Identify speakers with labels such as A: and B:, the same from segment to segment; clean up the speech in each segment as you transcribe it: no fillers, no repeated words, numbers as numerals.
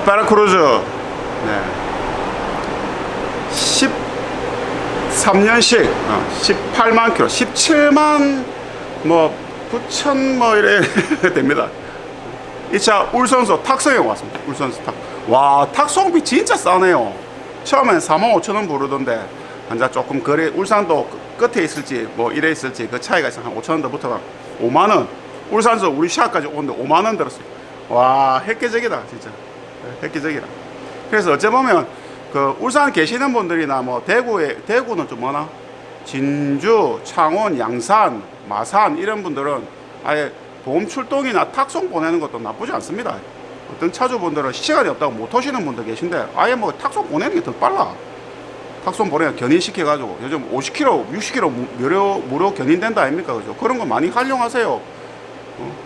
A: 베라크루즈 네. 13년식 18만 킬로 17만 뭐 9천 뭐 이래 됩니다. 이 차 울선소 탁송에 왔습니다. 울선소 탁. 와, 탁송비 진짜 싸네요. 처음엔 45,000원 부르던데 이제 조금 거리 울산도 끝에 있을지 뭐 이래 있을지 그 차이가 있어 한 5,000원 더 붙어가 5만원. 울산에서 우리 샤까지 오는데 5만원 들었어요. 와, 획기적이다 진짜. 획기적이다. 그래서 어째 보면 그 울산 계시는 분들이나 뭐 대구는 좀 뭐나 진주, 창원, 양산, 마산 이런 분들은 아예 보험 출동이나 탁송 보내는 것도 나쁘지 않습니다. 어떤 차주분들은 시간이 없다고 못 오시는 분들 계신데 아예 뭐 탁송 보내는 게 더 빨라. 탁송 보내면 견인시켜 가지고 요즘 50km, 60km 무료 견인된다 아닙니까? 그죠? 그런 거 많이 활용하세요.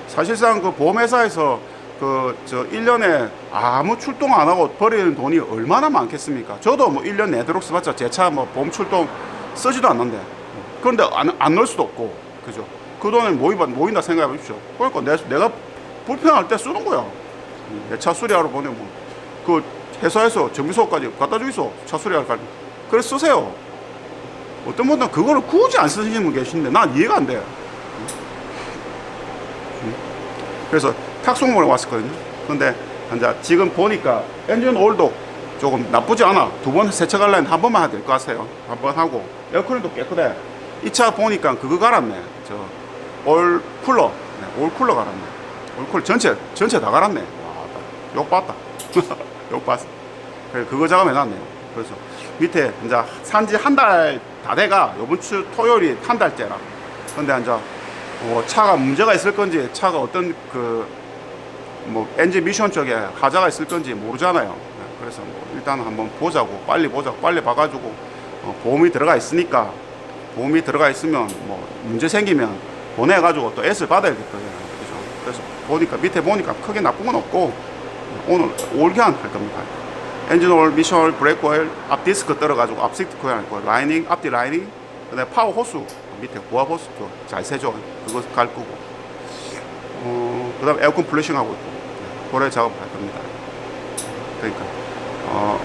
A: 사실상 그 보험회사에서 그 저 1년에 아무 출동 안 하고 버리는 돈이 얼마나 많겠습니까? 저도 뭐 1년 내도록 써봤자 제 차 뭐 보험 출동 쓰지도 않는데 그런데 안 넣을 수도 없고 그죠? 그 돈을 모인다 생각해 보십시오. 그러니까 내가 불편할 때 쓰는 거야. 내 차 수리하러 보내면 그 회사에서 정비소까지 갖다 주이소. 차 수리할까지. 그래 쓰세요. 어떤 분들은 그거를 굳이 안 쓰시는 분 계신데 난 이해가 안 돼. 그래서 탁송물에 왔었거든요. 근데 이제 지금 보니까 엔진 오일도 조금 나쁘지 않아. 2번 세척하려면 한 번만 해도 될 것 같아요. 한 번 하고 에어컨도 깨끗해. 이 차 보니까 그거 갈았네. 저 올 쿨러, 네, 올 쿨러 갈았네. 올 쿨러 전체 다 갈았네. 와, 욕 봤다. 욕 봤어. 그래 그거 작업해 놨네요. 그래서 밑에 이제 산지 한 달 다 돼가 요번 주 토요일이 한 달째라. 근데 이제 차가 문제가 있을 건지 차가 어떤 그 뭐 엔진 미션 쪽에 하자가 있을 건지 모르잖아요. 그래서 뭐 일단 한번 보자고 빨리 봐가지고 보험이 들어가 있으니까 보험이 들어가 있으면 뭐 문제 생기면 보내가지고 또 S를 받아야겠거든요. 그래서 보니까 밑에 보니까 크게 나쁜 건 없고 오늘 오일 교환 할 겁니다. 엔진 오일, 미션 오일, 브레이크 오일, 앞 디스크 떨어가지고 앞 시트 교환할 거고 라이닝, 앞뒤 라이닝, 그다음에 파워 호스 밑에 고압 호스 잘 세죠. 그거 갈 거고 그다음 에어컨 플러싱 하고 있고 고래 작업을 할 겁니다. 그러니까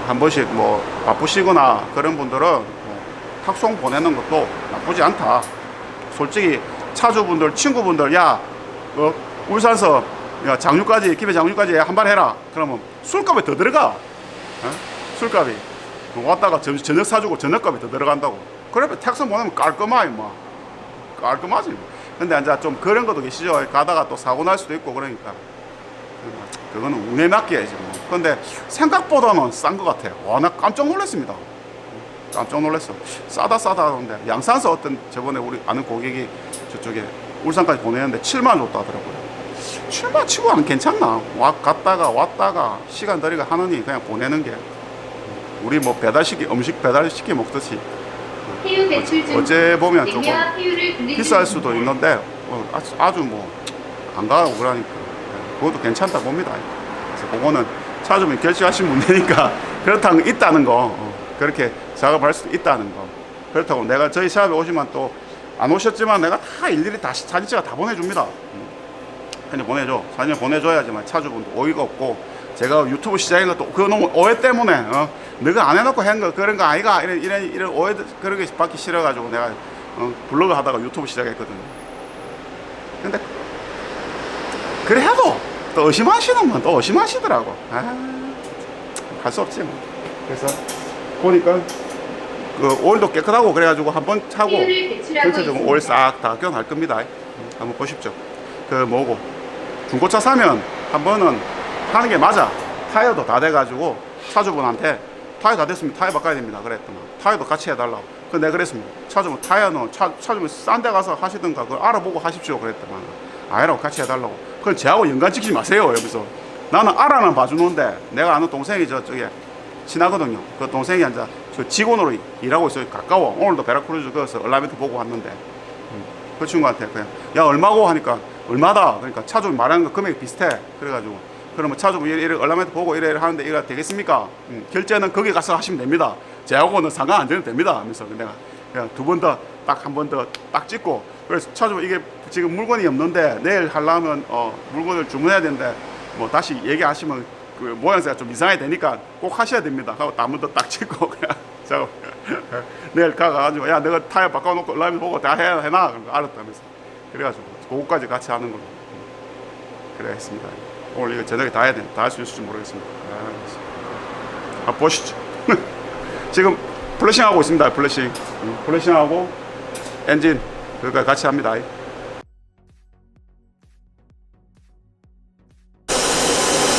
A: 한 번씩 뭐 바쁘시거나 그런 분들은 탁송 보내는 것도 나쁘지 않다. 솔직히 차주분들 친구분들 야 울산서 야 장류까지 김해 장류까지 한 번 해라. 그러면 술값이 더 들어가. 술값이 왔다가 저녁 사주고 저녁값이 더 들어간다고. 그래 탁송 보내면 깔끔하지 뭐. 깔끔하지. 근데 이제 좀 그런 것도 계시죠. 가다가 또 사고 날 수도 있고 그러니까 그거는 운에 맡겨야지 뭐. 근데 생각보다는 싼 것 같아요. 와, 나 깜짝 놀랐습니다. 깜짝 놀랐어. 싸다 하던데 양산서 어떤 저번에 우리 아는 고객이 저쪽에 울산까지 보내는데 7만 원 줬다 하더라고요. 7만 치고는 괜찮나? 갔다가 왔다가 시간 들이가 하느니 그냥 보내는 게 우리 뭐 음식 배달시키 먹듯이 어째 보면 조금 비쌀 수도 있는데 아주 뭐 안 가고 그러니까 그것도 괜찮다 봅니다. 그래서 그거는 차주분이 결정하신 문제니까 그렇다는 거 있다는 거 그렇게 작업할 수도 있다는 거. 그렇다고 내가 저희 샵에 오시면 또 안 오셨지만 내가 다 일일이 다시 사진 찍어 다 보내줍니다. 그냥 보내줘. 사진 보내줘야지만 차주분도 오해가 없고 제가 유튜브 시작한 것도 그 너무 오해 때문에 너가 안 해놓고 한 거 그런 거 아이가 이런 오해 그런 게 받기 싫어가지고 내가 블로그 하다가 유튜브 시작했거든요. 근데 그래 해도 또 의심하시는 분 또 의심하시더라고. 할 수 없지 뭐. 그래서 보니까 그 오일도 깨끗하고 그래가지고 한번 차고 전체적으로 오일 싹 다 교환할 겁니다. 한번 보십시오. 그 뭐고 중고차 사면 한 번은 하는 게 맞아. 타이어도 다 돼가지고 차주분한테 타이어 다 됐으면 타이어 바꿔야 됩니다. 그랬더니 타이어도 같이 해달라고. 근데 내가 그랬습니다. 차주분 타이어는 차주분 싼 데 가서 하시든가 그걸 알아보고 하십시오. 그랬더니 아니라고 같이 해달라고. 그건 저하고 연관짓지 마세요. 여기서 나는 알아는 봐주는데 내가 아는 동생이 저쪽에 친하거든요. 그 동생이 앉아 저 직원으로 일하고 있어요. 가까워. 오늘도 베라크루즈 거기서 얼라멘트 보고 왔는데 그 친구한테 그냥 야 얼마고 하니까 얼마다. 그러니까 차주분 말하는 거 금액이 비슷해. 그래가지고 그러면 차주분 이래 얼라멘트 보고 이래 하는데 이거 되겠습니까? 결제는 거기 가서 하시면 됩니다. 제하고는 상관 안 되면 됩니다. 하면서 내가 그냥 두 번 더 딱 한 번 더 딱 찍고 그래서 차주분 이게 지금 물건이 없는데 내일 하려면 물건을 주문해야 되는데 뭐 다시 얘기하시면 그 모양새가 좀 이상하게 되니까 꼭 하셔야 됩니다 하고 나무도 딱 찍고 그냥 작업. 내일 가가지고 야 내가 타이어 바꿔놓고 라이브 보고 다 해놔 알았다면서 그래가지고 그거까지 같이 하는 걸로 그래야겠습니다. 오늘 이거 저녁에 다 해야 돼. 다 할 수 있을지 모르겠습니다. 보시죠. 지금 플래싱 하고 있습니다. 플래싱 하고 엔진 그러니까 같이 합니다.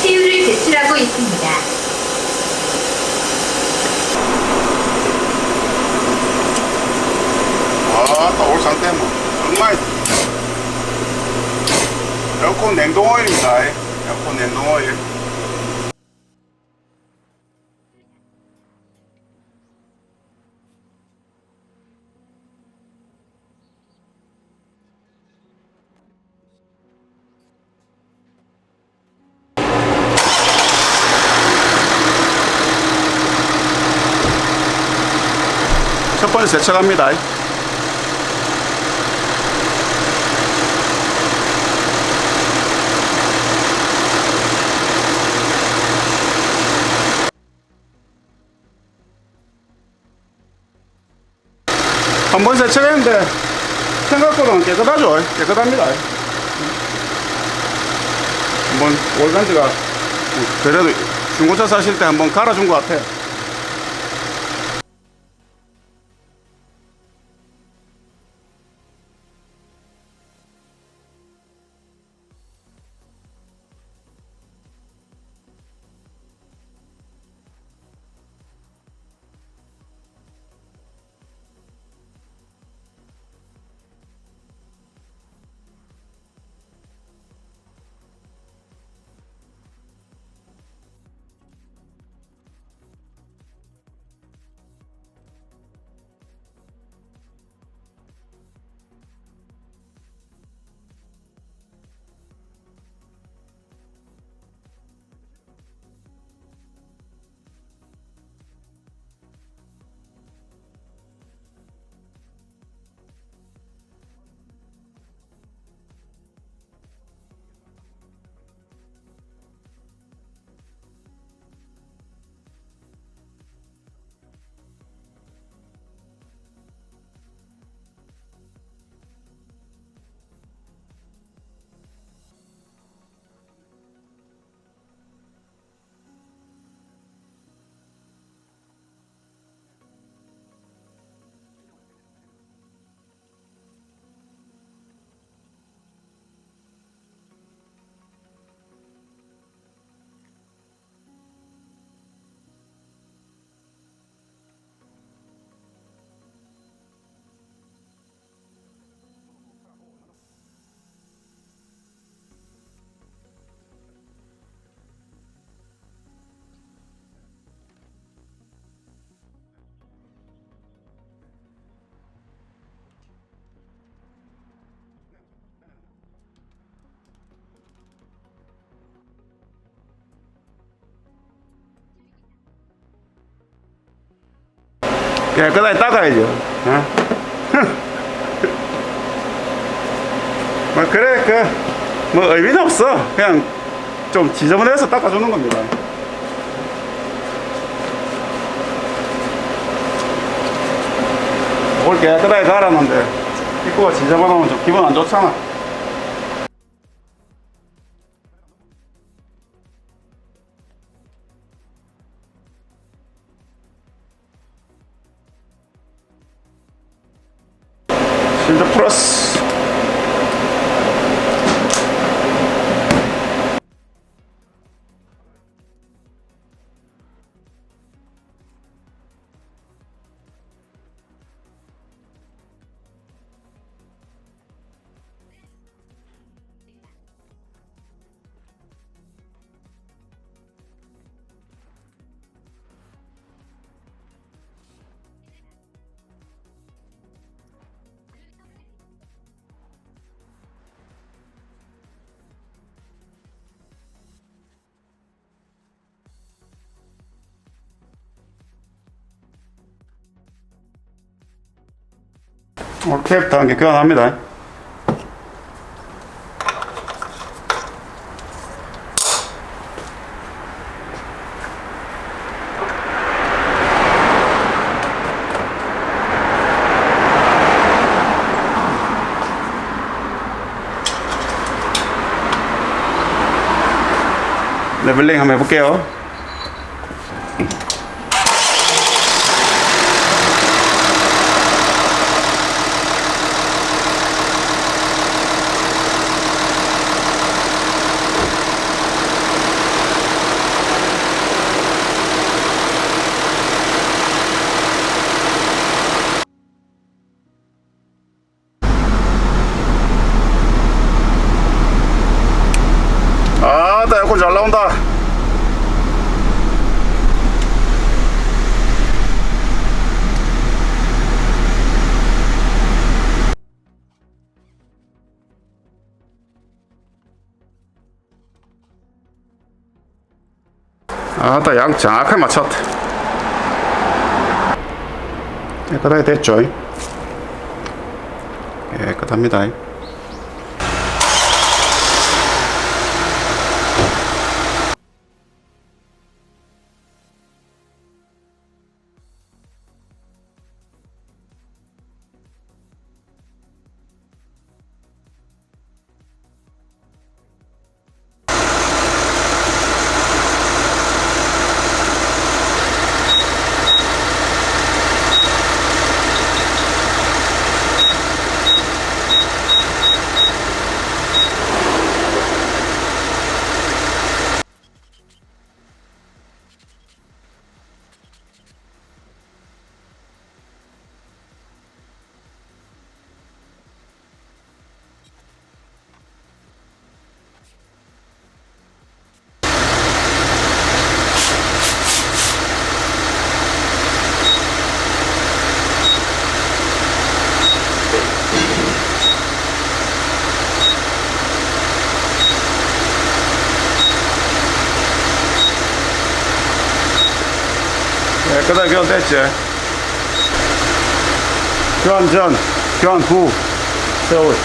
B: 새우를 배출하고 있습니다.
A: 올 상태 뭐 정말 에어컨 냉동 오일입니다. 에어컨 냉동 오일. 첫 번째 세척합니다. 한 번 세척했는데 생각보다는 깨끗하죠. 깨끗합니다. 한번 월간지가 그래도 중고차 사실 때 한번 갈아준 것 같아요. 깨끗하게 닦아야죠. 뭐 그래 뭐 의미는 없어. 그냥 좀 지저분해서 닦아주는 겁니다. 뭘 깨끗하게 갈았는데 입구가 지저분하면 좀 기분 안 좋잖아. 실드 플러스. 캡부터 한 개 교환합니다. 레벨링 한번 해볼게요. 나 에어컨 잘 나온다. 나 양 정확하게 맞췄다. 깨끗하게 됐죠? 깨끗합니다. 깨끗하게 교환됐지? 교환 전, 교환 후, 세월.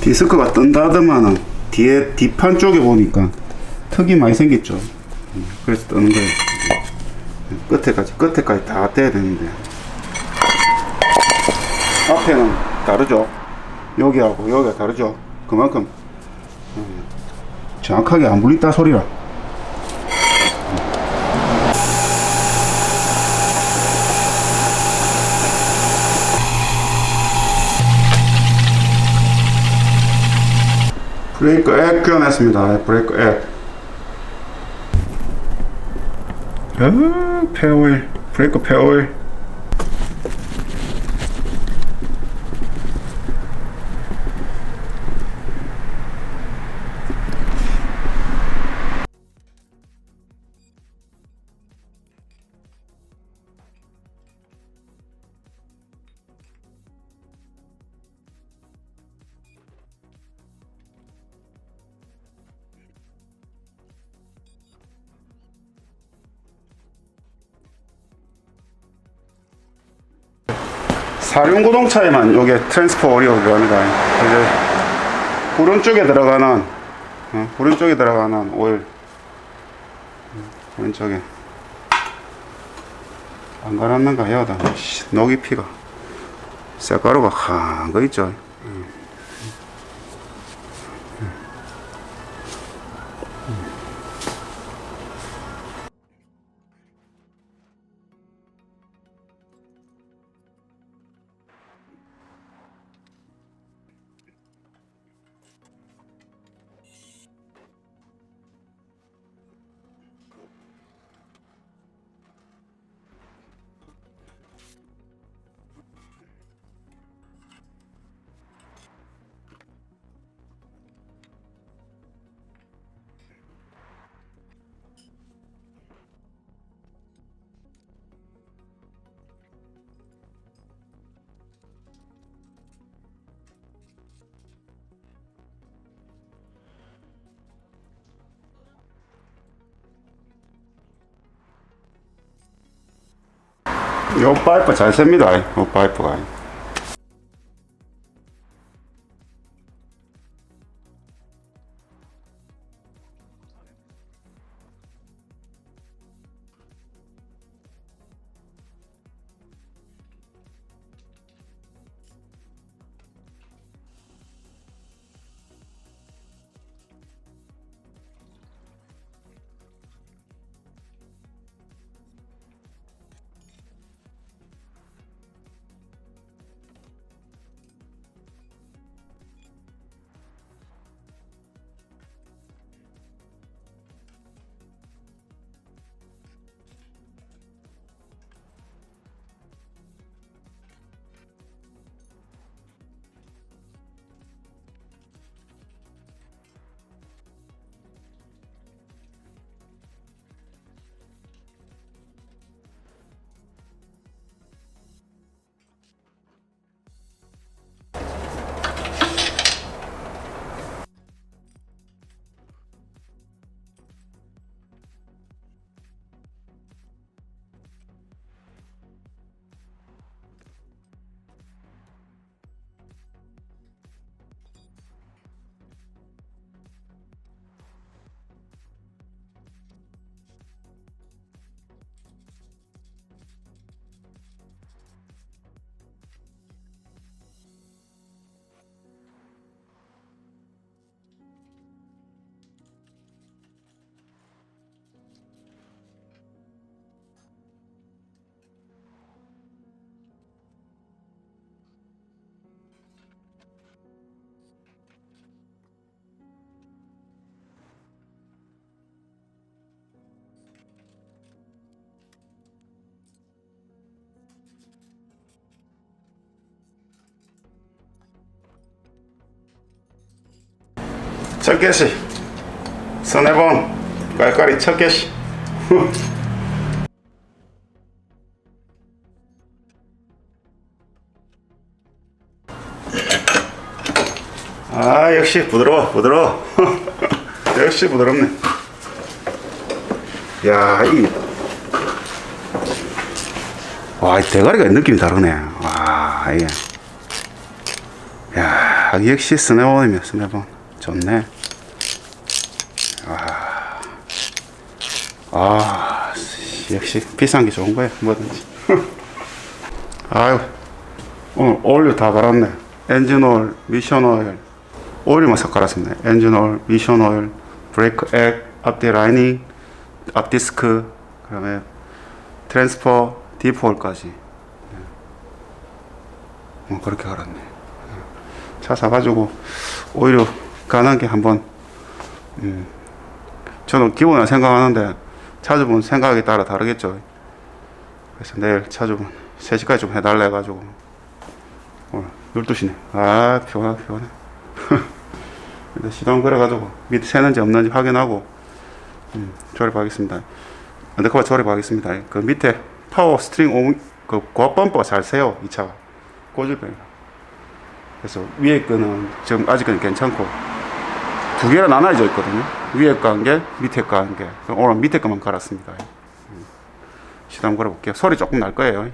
A: 디스크가 뜬다더만은 뒤에 뒷판 쪽에 보니까 턱이 많이 생겼죠. 그래서 뜨는 거예요. 끝에까지 다 떼야 되는데 앞에는 다르죠. 여기하고 여기가 다르죠. 그만큼 정확하게 안 불린다 소리라. 브레이크 액 교환했습니다. 브레이크 액. 페어오일, 브레이크 페어오일. 사륜구동차에만 요게 트랜스퍼 오일이라고 합니다. 이제 후륜 쪽에 들어가는 오일, 후륜 쪽에 안 갈았는가 여다 녹이 피가 쇳가루가 한 거 있죠. 요 파이프 잘 셉니다. 요 파이프가. 첫 개시 서네번 깔깔이 첫 개시. 아 역시 부드러워 역시 부드럽네. 야, 와, 이 대가리가 느낌이 다르네. 와, 이게. 야. 역시 스네본이면 스네본 좋네. 역시 비싼 게 좋은 거야 뭐든지. 아유 오늘 오일도 다 갈았네. 엔진 오일, 미션 오일, 오일만 싹 갈았습니다. 엔진 오일, 미션 오일, 브레이크 액, 앞뒤 라이닝, 앞 디스크, 그다음에 트랜스퍼, 디프 오일까지. 그렇게 갈았네. 차 사가지고 오히려 가는 게 한번 저는 기본으로 생각하는데 차주분 생각에 따라 다르겠죠. 그래서 내일 차주분 3시까지 좀 해달래 해가지고 오늘 12시네. 아 피곤하다 피곤해. 일단 시동 걸어가지고 밑에 새는지 없는지 확인하고 조립하겠습니다. 언더커버 조립하겠습니다. 그 밑에 파워 스트링 그 고압 범퍼가 잘 새요. 이 차가 고질병이라. 그래서 위에 거는 지금 아직은 괜찮고 두 개가 나눠져 있거든요. 위에 거 한 개, 밑에 거 한 개. 오늘 밑에 거만 갈았습니다. 시동 걸어볼게요. 소리 조금 날 거예요.